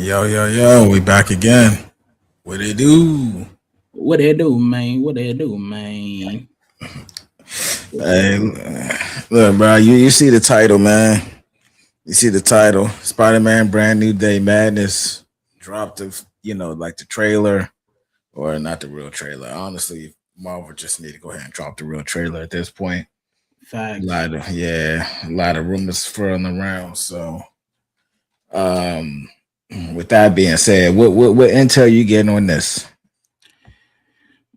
Yo, yo, yo, we back again. What it do? What they do, man? What they do, man? What they Hey, do? look, bro, you see the title, man. You see the title. Spider-Man Brand New Day Madness dropped like the trailer, or not the real trailer. Honestly, Marvel just need to go ahead and drop the real trailer at this point. Facts. A lot of rumors swirling around. So, um, with that being said, what intel you getting on this?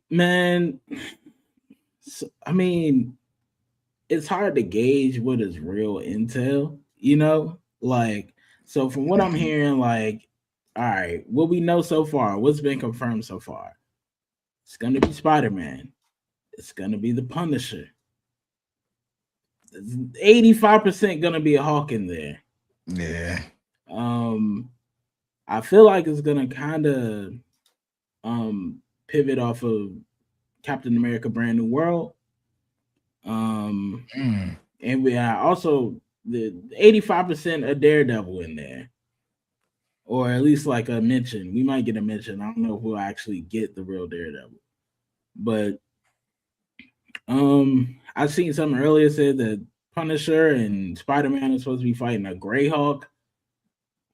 Man, I mean, it's hard to gauge what is real intel, you know? Like, so from what I'm hearing, like, all right, what we know so far, what's been confirmed so far? It's gonna be Spider-Man. It's gonna be the Punisher. 85% gonna be a Hawk in there. Yeah. Um, I feel like it's gonna kind of pivot off of Captain America: Brand New World. Um, Mm. and we also the 85% of Daredevil in there, or at least like a mention. We might get a mention. I don't know if we'll actually get the real Daredevil, but I seen something earlier said that Punisher and Spider Man are supposed to be fighting a Grey Hawk.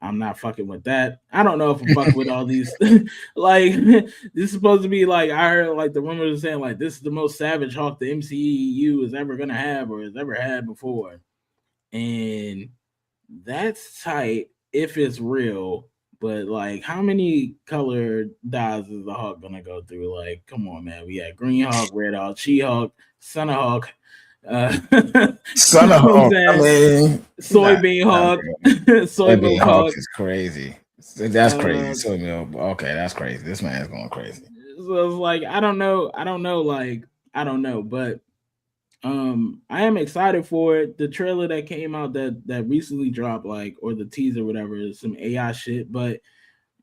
I'm not fucking with that. I don't know if I'm fucking with all these. Like, this is supposed to be like, I heard like the rumors saying like this is the most savage Hawk the MCU is ever gonna have or has ever had before, and that's tight if it's real. But like, how many color dyes is the Hawk gonna go through? Like, come on, man. We had Green Hawk, Red Hawk, She Hawk, Son of Hawk. You Son know of what I'm Hawk. I saying? mean, Soybean not Hawk, really. soybean Soybean Hawk Hawk. is crazy. That's crazy. Uh, Soybean. Okay, that's crazy. This man's going crazy. so it's like I don't know, like I don't know, but I am excited for it. The trailer that came out that recently dropped, like, or the teaser, whatever, is some AI shit, but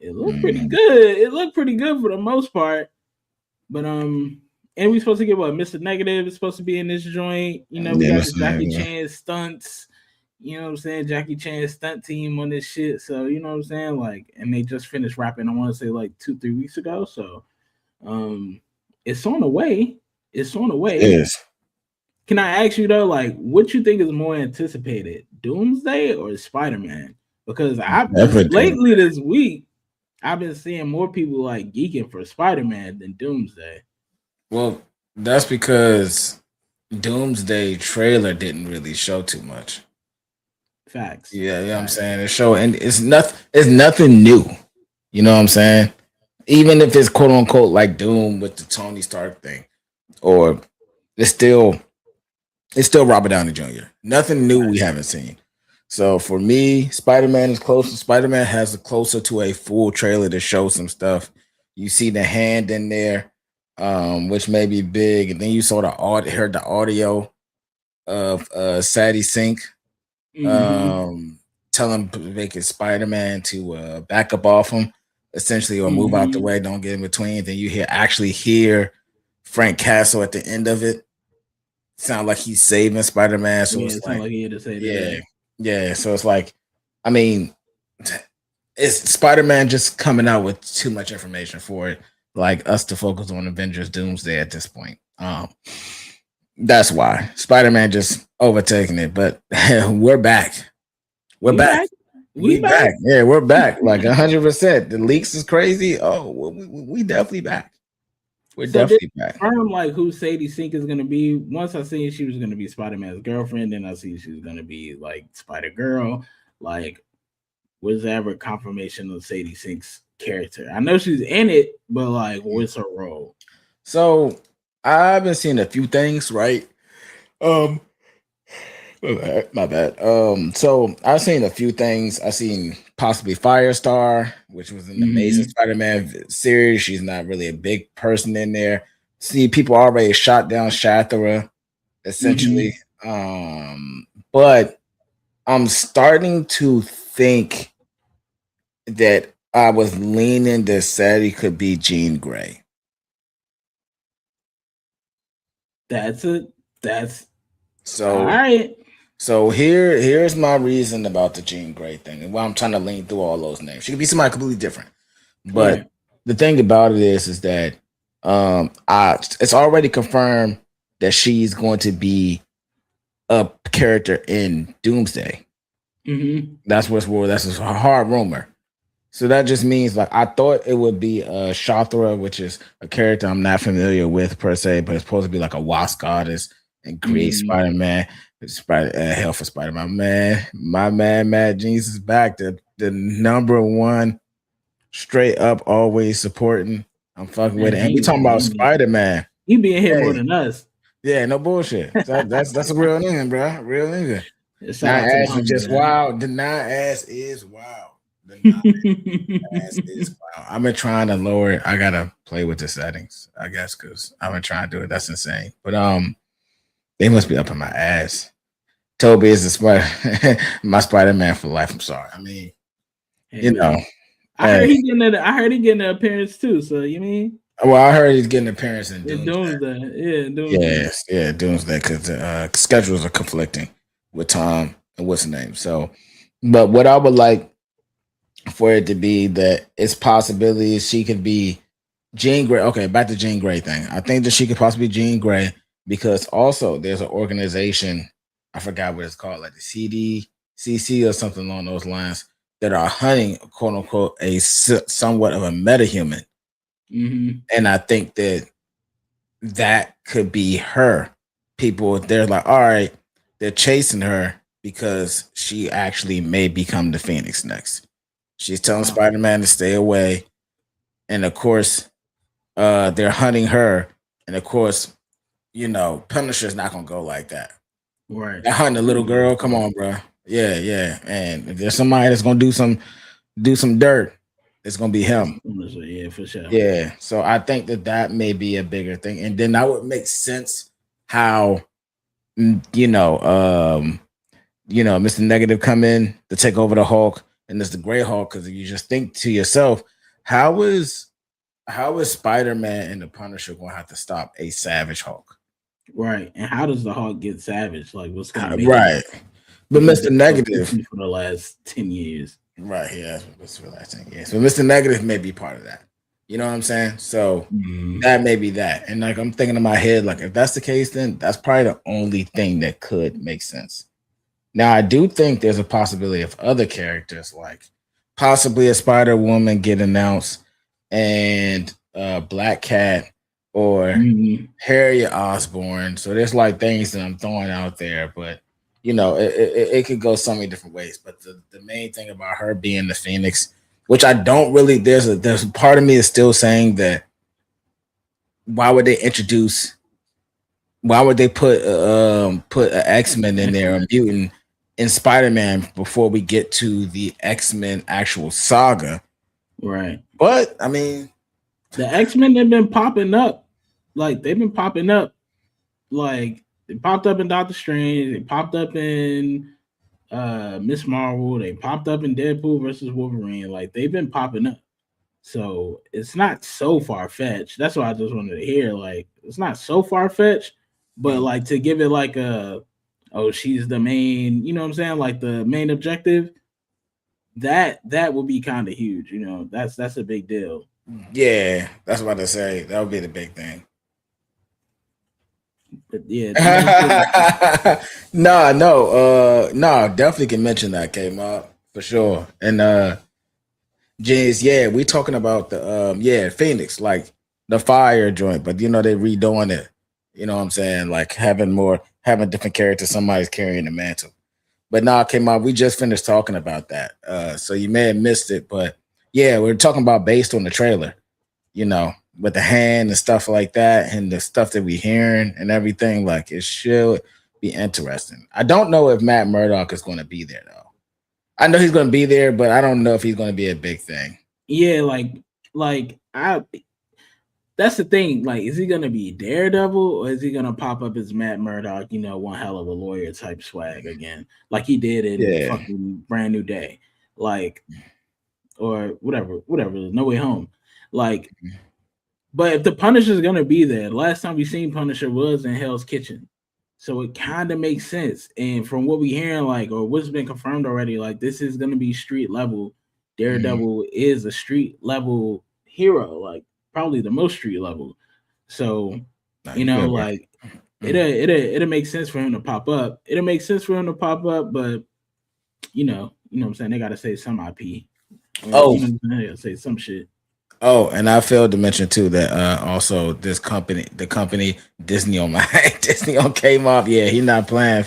it looked pretty Mm. good. It looked pretty good for the most part. But and we supposed to get what Mr. Negative is supposed to be in this joint. You know, we Yeah, got the Mr. Jackie Negative. Chan stunts. You know what I'm saying? Jackie Chan stunt team on this shit. So you know what I'm saying? Like, and they just finished rapping. I want to say like 2-3 weeks ago. So um, it's on the way. It's on the It way. is. Can I ask you though, like, what you think is more anticipated, Doomsday or Spider Man? Because I Everything. lately this week I've been seeing more people like geeking for Spider Man than Doomsday. Well, that's because Doomsday trailer didn't really show too much. Facts, Yeah, yeah, I'm facts. saying it show and it's nothing new. You know what I'm saying? Even if it's quote unquote like Doom with the Tony Stark thing, or it's still it's still Robert Downey Jr. Nothing new we Facts. haven't seen. So for me, Spider Man is closer. Spider Man has a closer to a full trailer to show some stuff. You see the hand in there, which may be big, and then you saw heard the audio of Sadie Sink Mm-hmm. um, telling making Spider Man to back up off him, essentially, or move out the Mm-hmm. way, don't get in between. Then you hear Frank Castle at the end of it sound like he's saving Spider Man. So Yeah, it's it sounds like, like he had to say yeah, that. yeah. So it's like, I mean, it's Spider Man just coming out with too much information for it, like us to focus on Avengers Doomsday at this point. That's why Spider Man just overtaking it. But we're back. We're We back. back. We We back. back. Yeah, we're back. Like 100%. The leaks is crazy. Oh, we definitely back. We're So did definitely back. confirm like who Sadie Sink is gonna be. Once I seen she was gonna be Spider Man's girlfriend, then I see she was gonna be like Spider Girl. Like, was there ever confirmation of Sadie Sink's character? I know she's in it, but like, what's her role? So I've been seeing a few things, right? Um, my bad. So I've seen a few things. I've seen possibly Firestar, which was an amazing Mm-hmm. Spider-Man series. She's not really a big person in there. See, people already shot down Shathra, essentially. Mm-hmm. But I'm starting to think that I was leaning that Sadie could be Jean Grey. That's it. That's all So right. So here's my reason about the Jean Grey thing, and why I'm trying to lean through all those names. She could be somebody completely different, but Right. the thing about it is that I it's already confirmed that she's going to be a character in Doomsday. Mm-hmm. That's a hard rumor. So that just means like I thought it would be Shathra, which is a character I'm not familiar with per se, but it's supposed to be like a wasp goddess and create Mm-hmm. Spider-Man. Spider Hell for Spider-Man. Man, my man Matt Jeans is back. The number one straight up always supporting. I'm fucking with Man, it. And we talking about Spider-Man. he be in here more Hey, than us. yeah, no bullshit. That's a real nigga, bro. Real nigga. Shout Not out to the ass is homie, just man. wild. The not ass is wild. The not ass is wild. I've been trying to lower it. I gotta play with the settings, I guess, because I've been trying to do it. That's insane. But they must be up in my ass. Toby is the spider, my Spider-Man for life. I'm sorry. I mean, Hey you know, man, I hey, heard he getting I heard he getting an appearance too. So you mean well, I heard he's getting an appearance in in Doomsday. Doomsday? Yeah, in Doomsday. Yes, yeah, Doomsday because schedules are conflicting with Tom and what's the name. So, but what I would like for it to be that it's possibilities she could be Jean Grey. Okay, back to Jean Grey thing. I think that she could possibly be Jean Grey because also there's an organization, I forgot what it's called, like the CDCC or something along those lines, that are hunting quote unquote somewhat of a metahuman. Mm-hmm. And I think that that could be her. People, they're like, all right, they're chasing her because she actually may become the Phoenix next. She's telling Wow. Spider-Man to stay away. And of course, they're hunting her. And of course, Punisher's not gonna go like that. Right. They're hunting a little girl. Come on, bro. Yeah, yeah. And if there's somebody that's gonna do some dirt, it's gonna be him. Yeah, for sure. Yeah. So I think that may be a bigger thing, and then that would make sense how mm, you know, um, Mr. Negative come in to take over the Hulk, and there's the Gray Hulk. Because you just think to yourself, how is Spider-Man and the Punisher going to have to stop a Savage Hulk? Right. And how does the Hulk get savage? Like, what's going to make Right. But he's Mr. been so Negative, goofy for the last 10 years. right? Yeah, that's relaxing. Yeah. So Mr. Negative may be part of that. You know what I'm saying? So that may be that. And like I'm thinking in my head, like if that's the case, then that's probably the only thing that could make sense. Now I do think there's a possibility of other characters, like possibly a Spider Woman get announced, and Black Cat or Harriet Osborn. So there's like things that I'm throwing out there, but it could go so many different ways. But the main thing about her being the Phoenix, which I don't really, there's a part of me is still saying that why would they introduce, why would they put an X-Men in there, a mutant in Spider-Man before we get to the X-Men actual saga? Right. But I mean, the X-Men have been popping up. Like they've been popping up. Like they popped up in Doctor Strange, they popped up in Miss Marvel, they popped up in Deadpool versus Wolverine. Like they've been popping up. So it's not so far fetched. That's what I just wanted to hear. Like it's not so far fetched, but like to give it like she's the main, you know what I'm saying? Like the main objective, that would be kind of huge, that's a big deal. Yeah, that's what I say. That would be the big thing. But yeah, no, definitely can mention that came up for sure. And James, yeah, we talking about the Phoenix, like the fire joint, but they redoing it. You know what I'm saying? Like having different characters, somebody's carrying the mantle. But now it came out, we just finished talking about that. So you may have missed it, but yeah, we're talking about based on the trailer, with the hand and stuff like that, and the stuff that we hearing and everything. Like it should be interesting. I don't know if Matt Murdock is going to be there though. I know he's going to be there, but I don't know if he's going to be a big thing. Yeah, that's the thing. Like, is he gonna be Daredevil or is he gonna pop up as Matt Murdock? One hell of a lawyer type swag again, like he did in fucking Brand New Day, like, or whatever. No Way Home, like. But if the Punisher is gonna be there, last time we seen Punisher was in Hell's Kitchen. So it kind of makes sense. And from what we hearing, like, or what's been confirmed already, like this is gonna be street level. Daredevil is a street level hero, like probably the most street level. So, Nah, you you know, good, bro. like it'll make sense for him to pop up. It'll make sense for him to pop up, but you know what I'm saying? They gotta say some IP. Or Oh, they gotta say some shit. oh, and I failed to mention too that also this company, the company Disney on my Disney on came off. Yeah, he not playing.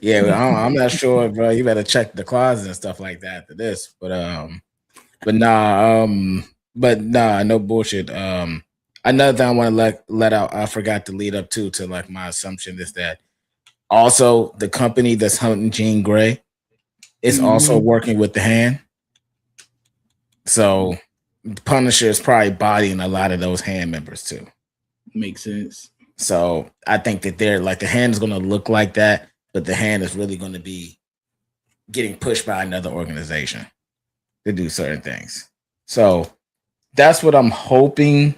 Yeah, I'm not sure, bro. You better check the closet and stuff like that to this. But nah, no bullshit. Another thing I want to let out, I forgot to lead up to like my assumption is that also the company that's hunting Jean Grey is also Mhm. working with the Hand. So Punisher is probably bodying a lot of those Hand members too. Makes sense. So I think that they're like the Hand is going to look like that, but the Hand is really going to be getting pushed by another organization to do certain things. So that's what I'm hoping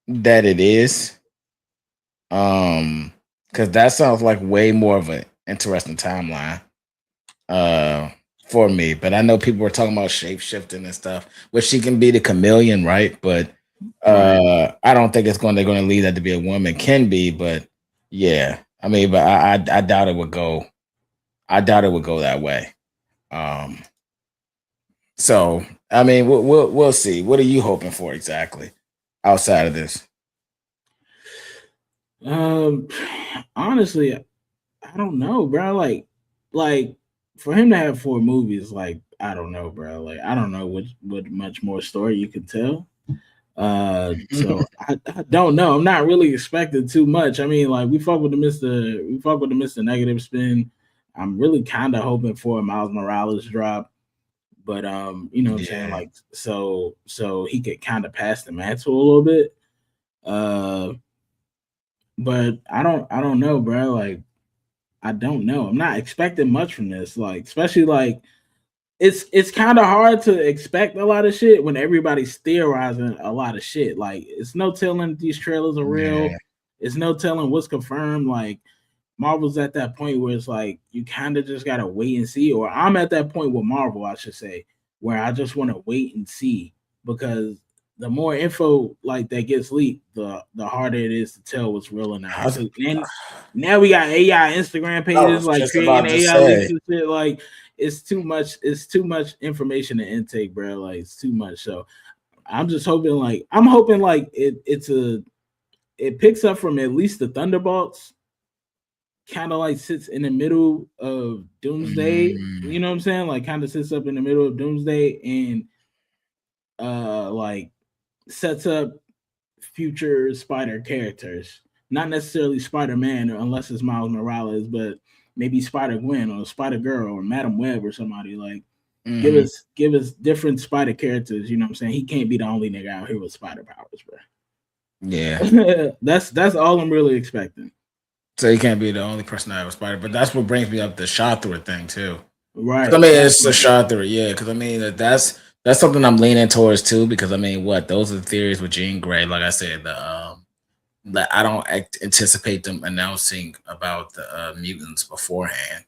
that it is. Because that sounds like way more of an interesting timeline for me. But I know people were talking about shape shifting and stuff, which she can be the chameleon, right? But Right. I don't think they're going to lead that to be a woman. Can be, but yeah. I mean, but I doubt it would go. I doubt it would go that way. Um, so I mean, we'll see. What are you hoping for exactly outside of this? Um, honestly, I don't know, bro. Like for him to have 4 movies, like I don't know, bro. Like I don't know what much more story you could tell. So I don't know. I'm not really expecting too much. I mean, like we fuck with the Mister Negative spin. I'm really kind of hoping for a Miles Morales drop, but you know what I'm saying, Yeah. like so he could kind of pass the mantle a little bit. Uh, but I don't know, bro. Like I don't know. I'm not expecting much from this. Like, especially like it's kind of hard to expect a lot of shit when everybody's theorizing a lot of shit. Like, it's no telling if these trailers are Yeah. real. It's no telling what's confirmed. Like, Marvel's at that point where it's like you kind of just gotta wait and see. Or I'm at that point with Marvel, I should say, where I just want to wait and see because the more info like that gets leaked, the harder it is to tell what's real or not. I, Because then now we got AI Instagram I pages was like just creating about to AI leaks say. and shit. Like it's too much. It's too much information to intake, bro. Like it's too much. So I'm hoping like it picks up from at least the Thunderbolts, kind of like sits in the middle of Doomsday. Mm, You know what I'm saying? Like kind of sits up in the middle of Doomsday and like sets up future Spider characters. Not necessarily Spider Man unless it's Miles Morales, but maybe Spider Gwen or Spider Girl or Madam Web or somebody like. hmm Give us different Spider characters. You know what I'm saying? He can't be the only nigga out here with Spider powers, Yeah. bro. That's all I'm really expecting. So he can't be the only person that have a spider, but that's what brings me up the Shothra thing too. Because I Right. mean, That's it's a what. Shothra, yeah. Because I mean, that's something I'm leaning towards too. Because I mean, what those are the theories with Jean Grey. Like I said, that I don't anticipate them announcing about the mutants beforehand.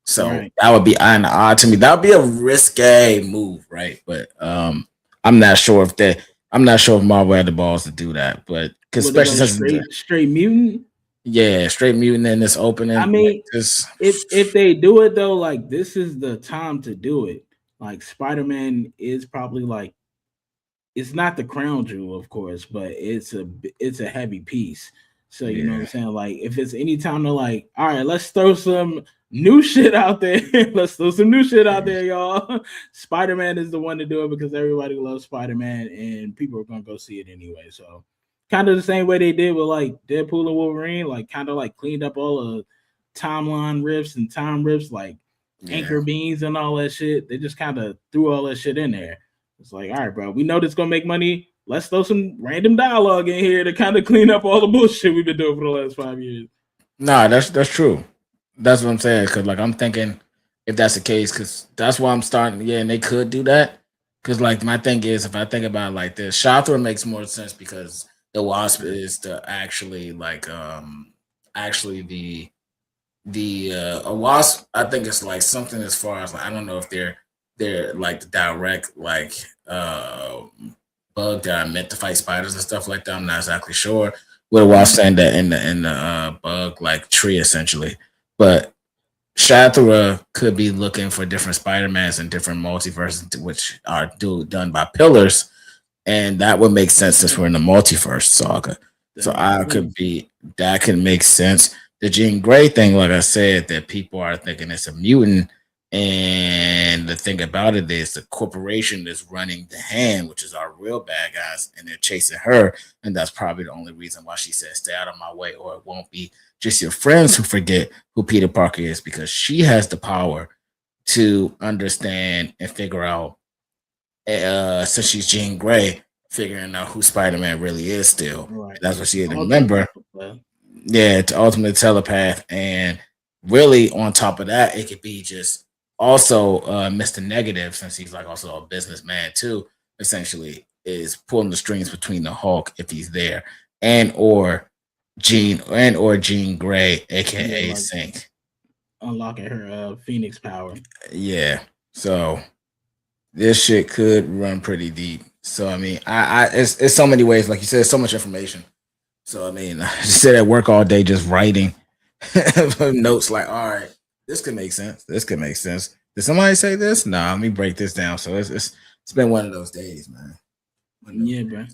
So Right. that would be odd to me. That would be a risque move, right? But I'm not sure if they. I'm not sure if Marvel had the balls to do that, but because Would they especially go since straight mutant? yeah, straight mutant in this I opening, like mean, just if they do it though, like this is the time to do it. Like Spider Man is probably like it's not the crown jewel, of course, but it's a heavy piece. So you know what I'm yeah, saying? Like if it's any time to like, all right, let's throw some new shit out there. Let's throw some new shit out there, y'all. Spider-Man is the one to do it because everybody loves Spider-Man and people are gonna go see it anyway. So kind of the same way they did with like Deadpool and Wolverine, like kind of like cleaned up all the timeline riffs and time riffs, like yeah. anchor beans and all that shit. They just kind of threw all that shit in there. It's like, all right, bro, we know this gonna make money. Let's throw some random dialogue in here to kind of clean up all the bullshit we've been doing for the last 5 years. Nah, that's true. That's what I'm saying. Because like I'm thinking, if that's the case, because that's why I'm starting. Yeah, and they could do that. Because like my thing is, if I think about it like this, Shothra makes more sense because the Wasp is the actually like actually the a wasp. I think it's like something as far as like, I don't know if they're like the direct like bug that are meant to fight spiders and stuff like that. I'm not exactly sure what a wasp saying that in the bug like tree essentially, but Shathra could be looking for different Spider-Mans and different multiverses, which are done by pillars, and that would make sense since we're in the multiverse saga. So that could make sense. The Jean Grey thing, like I said, that people are thinking it's a mutant, and the thing about it is the corporation is running the hand, which is our real bad guys, and they're chasing her, and that's probably the only reason why she said, "Stay out of my way," or it won't be just your friends who forget who Peter Parker is, because she has the power to understand and figure out, since she's Jean Grey, figuring out who Spider Man really is still. Right. That's what she had to remember. Yeah, to ultimate telepath. And really, on top of that, it could be just also Mr. Negative, since he's like also a businessman too, essentially, is pulling the strings between the Hulk if he's there, and or Jean Grey, aka like Sync. unlocking her Phoenix power. Yeah. So this shit could run pretty deep. So I mean, I it's so many ways, like you said, so much information. So I mean, I just sit at work all day just writing notes. Like, all right, this could make sense. This could make sense. Did somebody say this? Nah, let me break this down. So it's been one of those days, man. Yeah, bro.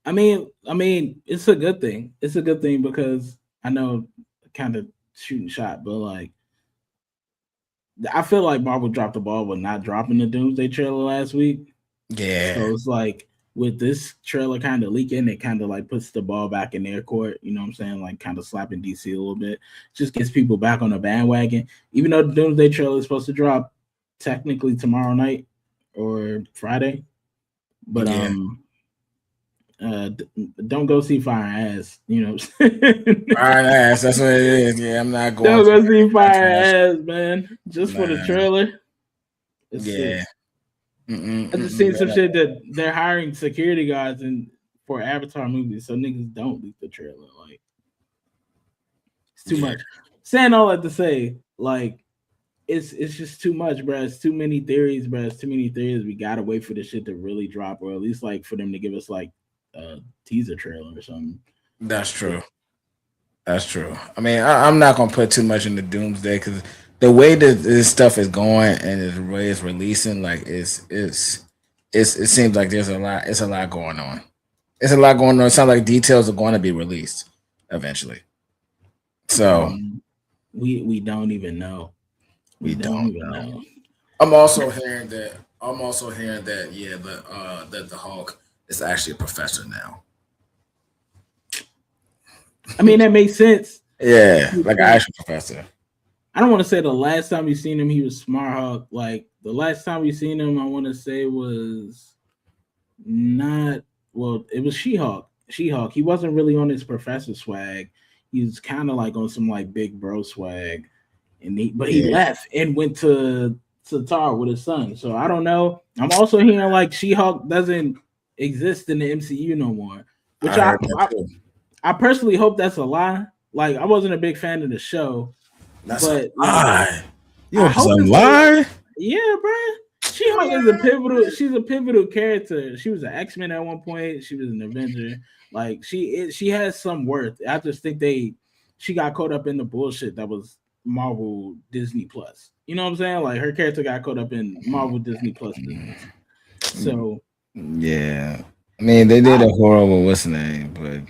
I mean, it's a good thing. It's a good thing because I know kind of shooting shot, but like I feel like Marvel dropped the ball with not dropping the Doomsday trailer last week. Yeah. So it's like with this trailer kind of leaking, it kind of like puts the ball back in their court. You know what I'm saying? Like kind of slapping DC a little bit. Just gets people back on the bandwagon. Even though the Doomsday trailer is supposed to drop technically tomorrow night or Friday. But Yeah. Don't go see Fire Ass, you know. Fire Ass, that's what it is. Yeah, I'm not going. Don't go see Fire Ass, man. Just for the trailer. It's yeah. I just seen some shit that they're hiring security guards and for Avatar movies, so niggas don't leak the trailer. Like, it's too much. Saying all that to say, like, it's just too much, bro. It's too many theories, bro. It's too many theories. We gotta wait for the shit to really drop, or at least like for them to give us like a teaser trailer or something. That's true. That's true. I mean, I'm not gonna put too much into Doomsday because the way that this stuff is going and the way it's releasing, like it seems like there's a lot. It's a lot going on. It's a lot going on. It sounds like details are going to be released eventually. So we don't even know. We don't even know. I'm also hearing that yeah, that the Hulk is actually a professor now. I mean, that makes sense. Yeah, like an actual professor. I don't want to say the last time we seen him, he was Smart Hulk. Like the last time we seen him, I want to say was not. Well, it was She-Hulk. She-Hulk. He wasn't really on his professor swag. He was kind of like on some like big bro swag, and he left and went to Tar with his son. So I don't know. I'm also hearing like She-Hulk doesn't exist in the MCU no more, which I personally hope that's a lie. Like I wasn't a big fan of the show, but a lie. You hope it's a lie? Yeah, bro. She-Hulk is a pivotal. She's a pivotal character. She was an X-Men at one point. She was an Avenger. Like she has some worth. I just think she got caught up in the bullshit that was Marvel Disney Plus. You know what I'm saying? Like her character got caught up in Marvel Disney Plus business. So yeah, I mean they did a horrible what's the name, but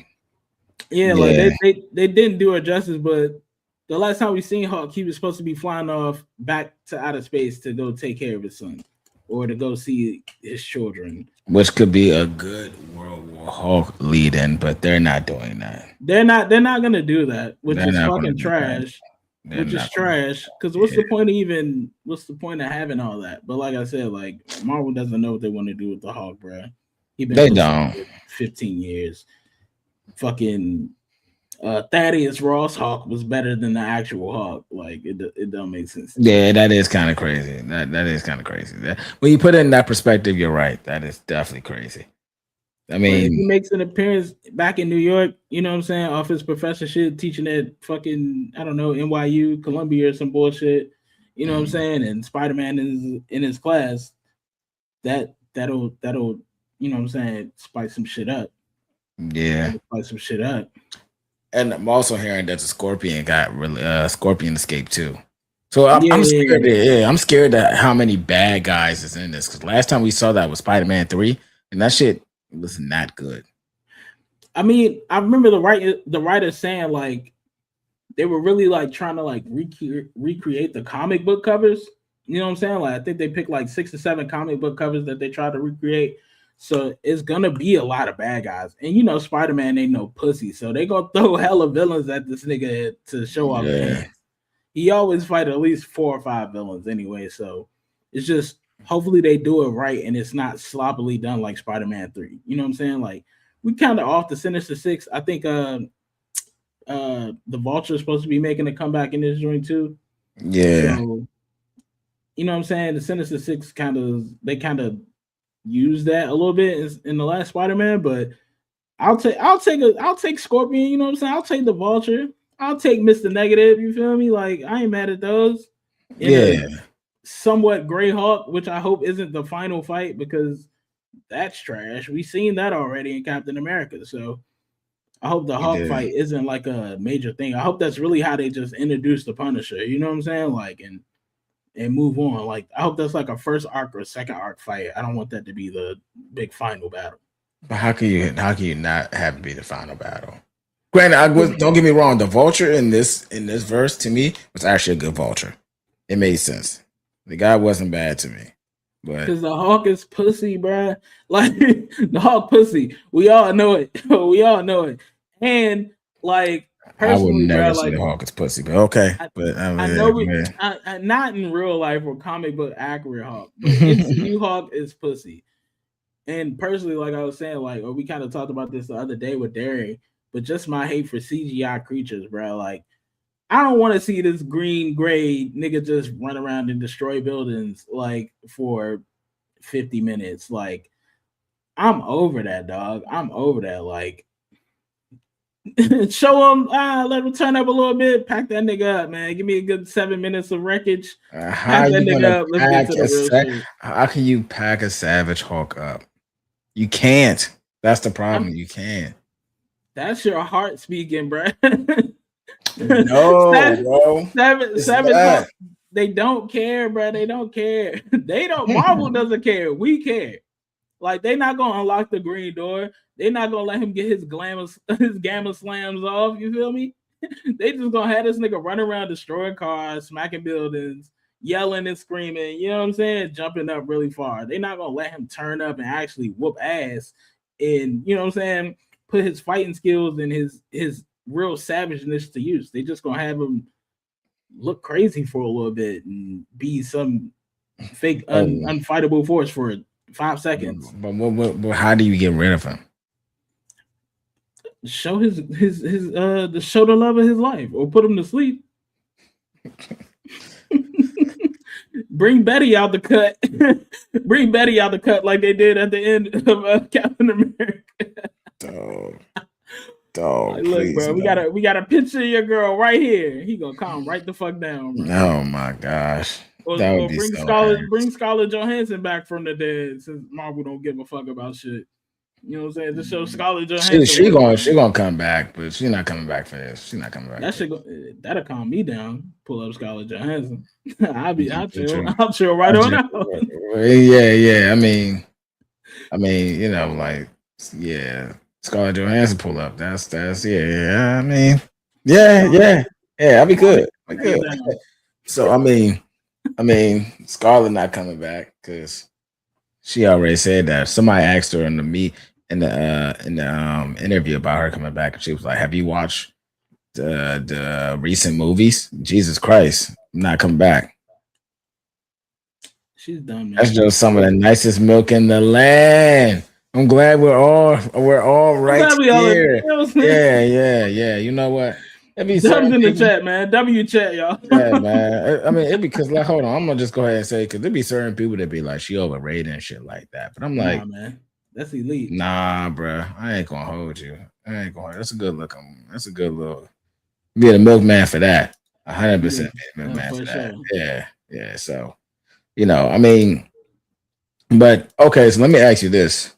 yeah, like they didn't do her justice. But the last time we seen Hulk, he was supposed to be flying off back to outer space to go take care of his son or to go see his children, which could be a good World War Hulk lead in, but they're not doing that. They're not gonna do that, which is fucking trash. Which is trash. Because what's the point of having all that? But like I said, like Marvel doesn't know what they want to do with the Hulk, bro. They don't. 15 years. Fucking Thaddeus Ross Hulk was better than the actual Hulk. Like it don't make sense. Yeah, that is kind of crazy. That is kind of crazy. When you put it in that perspective, you're right. That is definitely crazy. I But if mean, he makes an appearance back in New York, you know what I'm saying, off his professorship, teaching at fucking, I don't know, NYU, Columbia, or some bullshit, you know what I'm saying, and Spider-Man in his class, that'll you know what I'm saying, spice some shit up. yeah. Spice some shit up. And I'm also hearing that the Scorpion got really Scorpion escaped too. So I'm scared. Yeah. Yeah, I'm scared that how many bad guys is in this. Because last time we saw that was Spider-Man 3, and that shit was not good. I mean, I remember the writer saying like they were really like trying to like recreate the comic book covers. You know what I'm saying? Like I think they picked like 6 or 7 comic book covers that they tried to recreate. So it's gonna be a lot of bad guys, and you know Spider-Man ain't no pussy, so they gonna throw hella villains at this nigga to show off the hands. He always fight at least 4 or 5 villains anyway, so it's just hopefully they do it right and it's not sloppily done like Spider-Man 3. You know what I'm saying? Like we kind of off the Sinister Six. I think the Vulture is supposed to be making a comeback in this joint too. Yeah. So, you know what I'm saying? The Sinister Six kind of use that a little bit in the last Spider-Man, but I'll take Scorpion, you know what I'm saying? I'll take the Vulture. I'll take Mr. Negative, you feel me? Like I ain't mad at those. Somewhat Grey Hawk, which I hope isn't the final fight because that's trash. We've seen that already in Captain America. So I hope the Hawk fight isn't like a major thing. I hope that's really how they just introduce the Punisher, you know what I'm saying? Like and move on. Like I hope that's like a first arc or a second arc fight. I don't want that to be the big final battle. But how can you not have it be the final battle? Granted, don't get me wrong. The Vulture in this verse to me was actually a good Vulture. It made sense. The guy wasn't bad to me, but because the Hawk is pussy, bro. Like the Hawk pussy. We all know it. We all know it. And like I would never say the Hawk is pussy, but okay. I know not in real life or comic book accurate Hawk, but MCU Hawk is pussy. And personally, like I was saying, like we kind of talked about this the other day with Derry, but just my hate for CGI creatures, bro. Like I don't want to see this green gray nigga just run around and destroy buildings like for 50 minutes. Like I'm over that, dog. I'm over that. Like show him, let him turn up a little bit, pack that nigga up, man. Give me a good 7 minutes of wreckage. Pack that nigga up. Let's get to the real shit. How can you pack a Savage Hawk up? You can't. That's the problem. You can't. That's your heart speaking, bro. No, bro. Savage Hawk, they don't care, bro. They don't care. They don't. Marvel doesn't care. We care. Like they're not gonna unlock the green door. They're not gonna let him get his gamma slams off. You feel me? They just gonna have this nigga run around destroying cars, smacking buildings, yelling and screaming. You know what I'm saying? Jumping up really far. They're not gonna let him turn up and actually whoop ass. And you know what I'm saying? Put his fighting skills and his real savageness to use. They just gonna have him look crazy for a little bit and be some fake unfightable force for 5 seconds. But how do you get rid of him? Show the show the love of his life or put him to sleep. Bring Betty out the cut. Bring Betty out the cut like they did at the end of Captain America. Dog, like, look, bro, we got a picture of your girl right here. He gonna calm right the fuck down. Bro. Oh my gosh. Or bring Scarlett Johansson back from the dead since Marvel don't give a fuck about shit. You know what I'm saying? Just show Scarlett Johansson. She gonna come back, but she's not coming back for this. She's not coming back. That'll calm me down. Pull up Scarlett Johansson. I'll chill right on out. Yeah. I mean, you know, like yeah. Scarlett Johansson pull up. That's yeah. I mean, yeah. I'll be good. So I mean, Scarlett not coming back because she already said that. Somebody asked her in the interview about her coming back, and she was like, "Have you watched the recent movies? Jesus Christ, I'm not coming back." She's done. Man. That's just some of the nicest milk in the land. I'm glad we're all right here. Yeah. You know what? Dubs in the chat, man. W chat, y'all. Yeah, man. I mean, it'd be because like, hold on, I'm gonna just go ahead and say because there'd be certain people that be like she overrated and shit like that. But I'm like, man, That's elite. Nah, bro. I ain't gonna hold you. I ain't gonna. That's a good look. That's a good little. Be the milkman for that. Yeah, 100% be the milkman for for that. sure. Yeah, yeah. So I mean, but okay. So let me ask you this: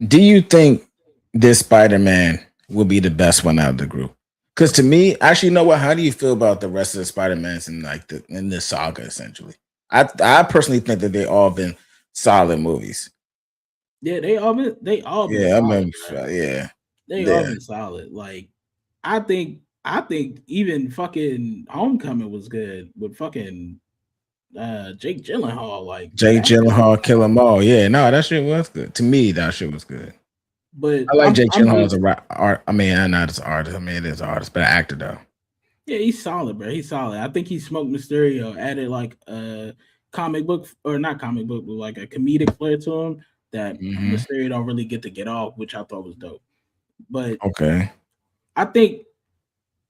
do you think this Spider-Man will be the best one out of the group? Because to me, actually, you know what? How do you feel about the rest of the Spider-Mans in in this saga? Essentially, I personally think that they all been solid movies. Yeah, they all been Yeah, I solid, mean, bro. yeah, They all yeah. been solid. Like I think even fucking Homecoming was good with fucking Jake Gyllenhaal. Like Jake that shit was Gyllenhaal, kill solid. them all. Yeah, no, that shit was good. To me, that shit was good. But I like Jake I'm Gyllenhaal as just a art. I mean, I'm not as an artist. I mean, it is an artist, but an actor though. yeah, he's solid, bro. He's solid. I think he smoked Mysterio, added like a comic book or not comic book, but like a comedic flair to him that Hmm. Mysterio don't really get off, which I thought was dope. But Okay. I think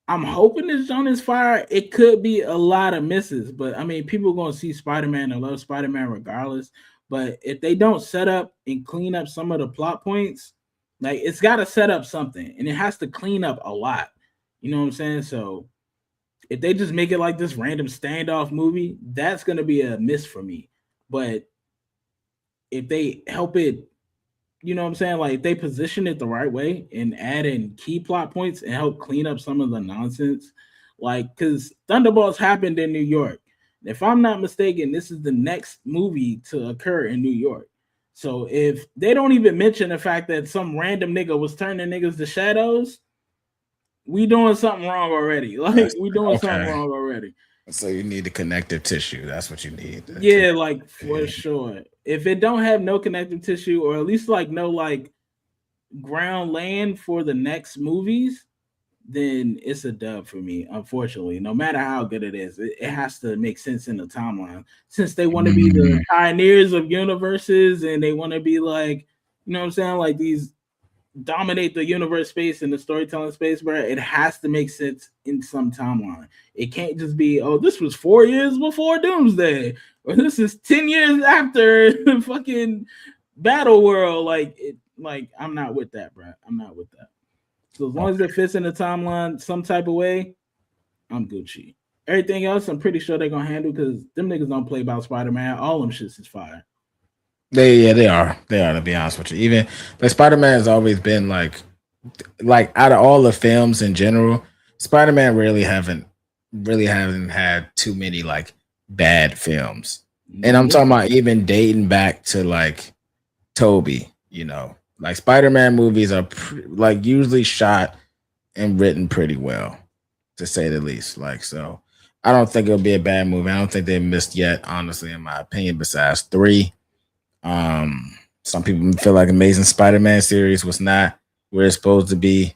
I'm hoping this John is fire. It could be a lot of misses, but I mean, people are going to see Spider Man and love Spider Man regardless. But if they don't set up and clean up some of the plot points, like it's got to set up something and it has to clean up a lot. You know what I'm saying? So if they just make it like this random standoff movie, that's going to be a miss for me. But if they help it, you know what I'm saying? Like if they position it the right way and add in key plot points and help clean up some of the nonsense, like because Thunderbolts happened in New York. If I'm not mistaken, this is the next movie to occur in New York. So if they don't even mention the fact that some random nigga was turning niggas to shadows, we doing something wrong already. Like That's, we doing something okay. wrong already. So you need the connective tissue. That's what you need. The Yeah, like for yeah. sure. If it don't have no connective tissue or at least like no like ground land for the next movies, then it's a dub for me. Unfortunately, no matter how good it is, it has to make sense in the timeline. Since they want to be the Mm, pioneers of universes and they want to be like, you know what I'm saying, like these dominate the universe space and the storytelling space, bro. It has to make sense in some timeline. It can't just be, oh, this was 4 years before Doomsday, or this is 10 years after the fucking Battle World. Like I'm not with that, bro. I'm not with that. So as long as okay. it fits in the timeline some type of way, I'm Gucci. Everything else, I'm pretty sure they're gonna handle because them niggas don't play about Spider Man. All them shits is fire. They are. They are, to be honest with you. Even like Spider-Man has always been like out of all the films in general, Spider-Man really haven't had too many like bad films. And No I'm talking misses. about even dating back to like Toby, like Spider-Man movies are like usually shot and written pretty well, to say the least. Like, so I don't think it'll be a bad movie. I don't think they missed yet, honestly, in my opinion, besides three. Some people feel like Amazing Spider-Man series was not where it's supposed to be.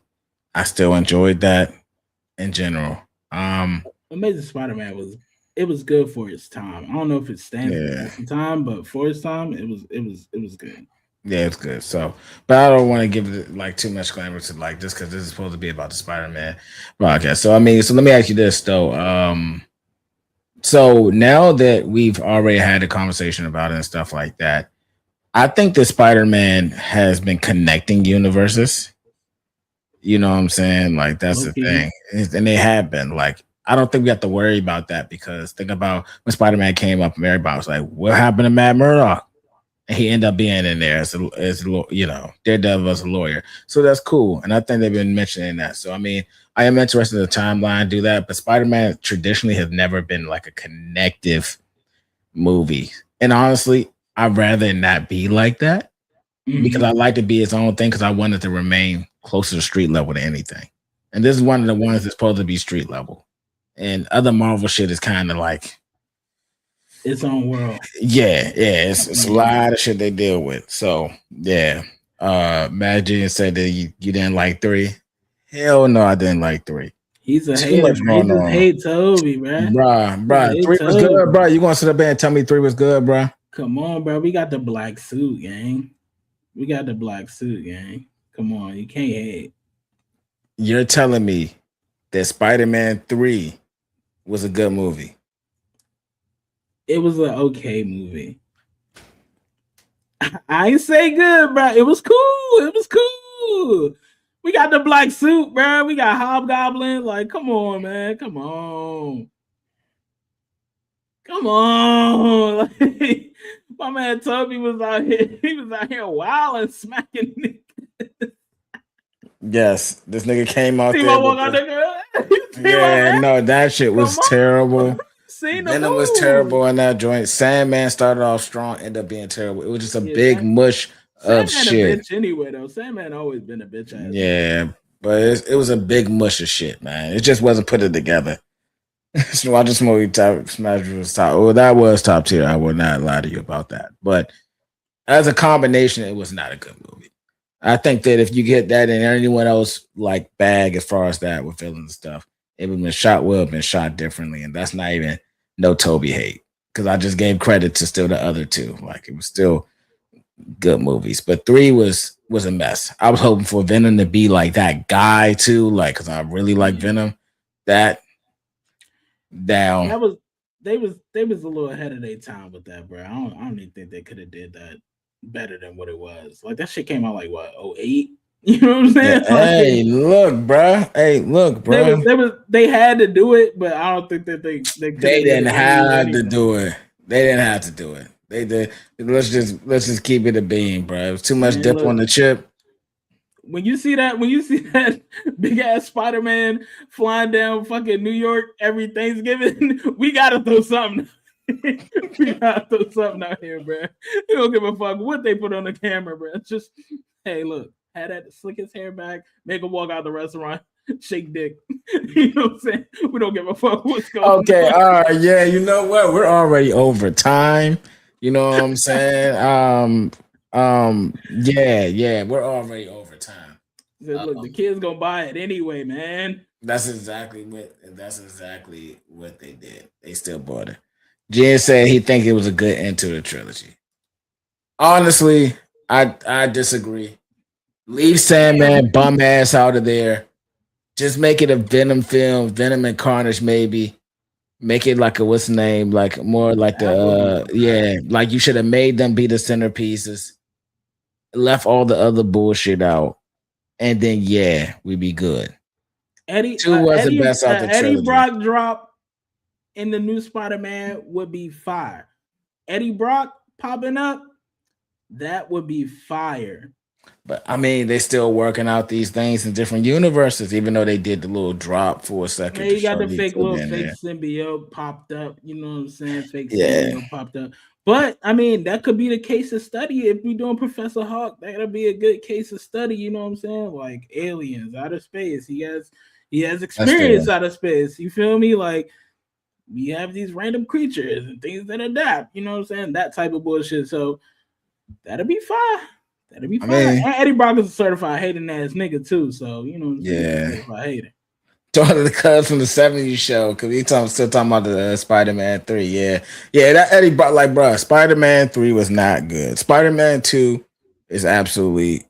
I still enjoyed that in general. Amazing Spider Man was it was good for its time. I don't know if it stands the Yeah, test of time, but for its time, it was good. yeah, it's good. So, but I don't want to give it like too much glamour to like just because this is supposed to be about the Spider-Man podcast. So I mean, so let me ask you this though. So now that we've already had a conversation about it and stuff like that, I think the Spider-Man has been connecting universes. You know what I'm saying? Like that's Low the key. thing. And they have been. Like, I don't think we have to worry about that because think about when Spider-Man came up and everybody was like, what happened to Matt Murdock? And he ended up being in there Daredevil as a lawyer. So that's cool. And I think they've been mentioning that. So I mean, I am interested in the timeline, do that, but Spider-Man traditionally has never been like a connective movie. And honestly, I'd rather it not be like that because I Mm-hmm. like to be its own thing because I wanted to remain closer to street level than anything. And this is one of the ones that's supposed to be street level. And other Marvel shit is kind of like, Its own world. yeah, it's a Mm-hmm. lot of shit they deal with. So yeah. Magic said that you didn't like three. Hell no, I didn't like three. He's a Too hater, much bro. He going just on. hate Toby, bro. He Bruh, hate three was good, Toby. bruh. You gonna sit up there and tell me three was good, bruh? Come on, bro. We got the black suit, gang. We got the black suit, gang. Come on, you can't hate. You're telling me that Spider-Man 3 was a good movie. It was an okay movie. I ain't say good, bro. It was cool. It was cool. We got the black suit, bro. We got Hobgoblin. Like, come on, man. Come on. Come on. Like, my man Toby was out here. He was out here wilding, smacking niggas. Yes, this nigga came out See there. my walk out there, girl? Yeah, no, that shit was terrible. Venom was terrible in that joint. Sandman started off strong, ended up being terrible. It was just a big mush of shit. A bitch anyway, though. Sandman always been a bitch ass. Yeah, but it was a big mush of shit, man. It just wasn't put it together. So I just movie top Smash was top. Oh, that was top tier. I will not lie to you about that. But as a combination, it was not a good movie. I think that if you get that and anyone else like bag as far as that with villains and stuff, it would have been shot well, been shot differently, and that's not even no Toby hate because I just gave credit to still the other two. Like it was still good movies, but 3 was a mess. I was hoping for Venom to be like that guy too, like because I really like Venom. That down. They was a little ahead of their time with that, bro. I don't even think they could have did that better than what it was. Like that shit came out like what 08? You know what I'm saying? Yeah, hey, look, bro. Hey, look, bro. They had to do it, but I don't think that they didn't have to do it. They didn't have to do it. They did. Let's just keep it a bean, bro. It was too much dip on the chip. When you see that big ass Spider-Man flying down fucking New York every Thanksgiving, we gotta throw something. We gotta throw something out here, bro. You don't give a fuck what they put on the camera, bro. It's just, hey, look, had that slick his hair back, make him walk out the restaurant, shake dick. You know what I'm saying? We don't give a fuck what's going on. Okay, all right, yeah. You know what? We're already over time. You know what I'm saying? Yeah, we're already over time. Look, the kids gonna buy it anyway, man. That's exactly what they did. They still bought it. Jen said he think it was a good end to the trilogy. Honestly, I disagree. Leave Sandman bum ass out of there. Just make it a Venom film, Venom and Carnage maybe. Make it like a what's the name, like more like the like you should have made them be the centerpieces. Left all the other bullshit out, and then we'd be good. Eddie 2 was the best out the trilogy. Eddie Brock drop in the new Spider-Man would be fire. Eddie Brock popping up, that would be fire. But I mean, they still working out these things in different universes, even though they did the little drop for a second. Yeah, you got the fake symbiote popped up. You know what I'm saying? Fake symbiote popped up. But I mean, that could be the case of study if we're doing Professor Hawk. That'll be a good case of study. You know what I'm saying? Like aliens, outer space. He has experience out of space. You feel me? Like we have these random creatures and things that adapt. You know what I'm saying? That type of bullshit. So that'll be fine. That'll be fine. And Eddie Brock is a certified hating ass nigga too. So you know what I'm saying? Certified hater. Talking to the cuz from the 70s show because still talking about the Spider-Man 3. Yeah, that Eddie Brock, like, bro, Spider-Man 3 was not good. Spider-Man 2 is absolutely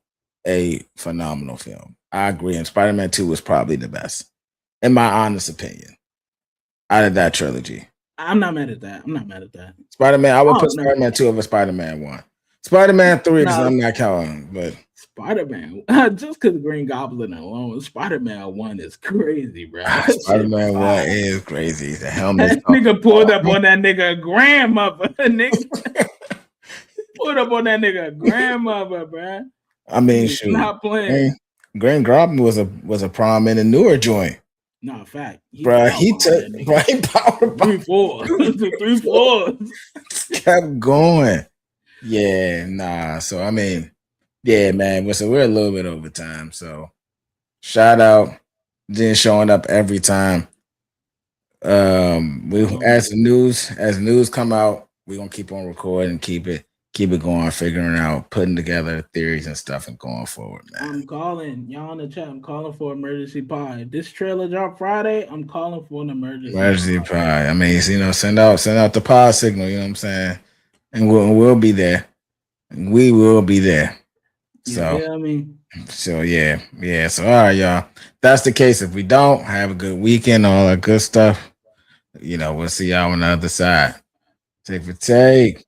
a phenomenal film. I agree, and Spider-Man 2 was probably the best, in my honest opinion, out of that trilogy. I'm not mad at that. Spider-Man, I would put Spider-Man 2 over Spider-Man 1. Spider-Man 3 because I'm not counting, but Spider-Man, just because Green Goblin alone, Spider-Man 1 is crazy, bro. Spider-Man 1 is crazy. The helmet. That nigga pulled up on that nigga grandmother. Nigga pulled up on that nigga grandmother, bro. I mean, shoot. Not playing. Green Goblin was a prom in a newer joint. No, fact. Bro, he took power 3 4s. Kept going. Yeah, nah. So I mean, yeah, man. So we're a little bit over time. So shout out Jen showing up every time. As news come out, we're gonna keep on recording, keep it going, figuring out, putting together theories and stuff and going forward, man. I'm calling y'all in the chat. I'm calling for emergency pie. This trailer drop Friday. I'm calling for an emergency pie. I mean, send out the pie signal, you know what I'm saying? And we'll be there. We will be there. So yeah, I mean, so yeah. So all right, y'all. That's the case. If we don't, have a good weekend, all that good stuff. You know, we'll see y'all on the other side. Take for take.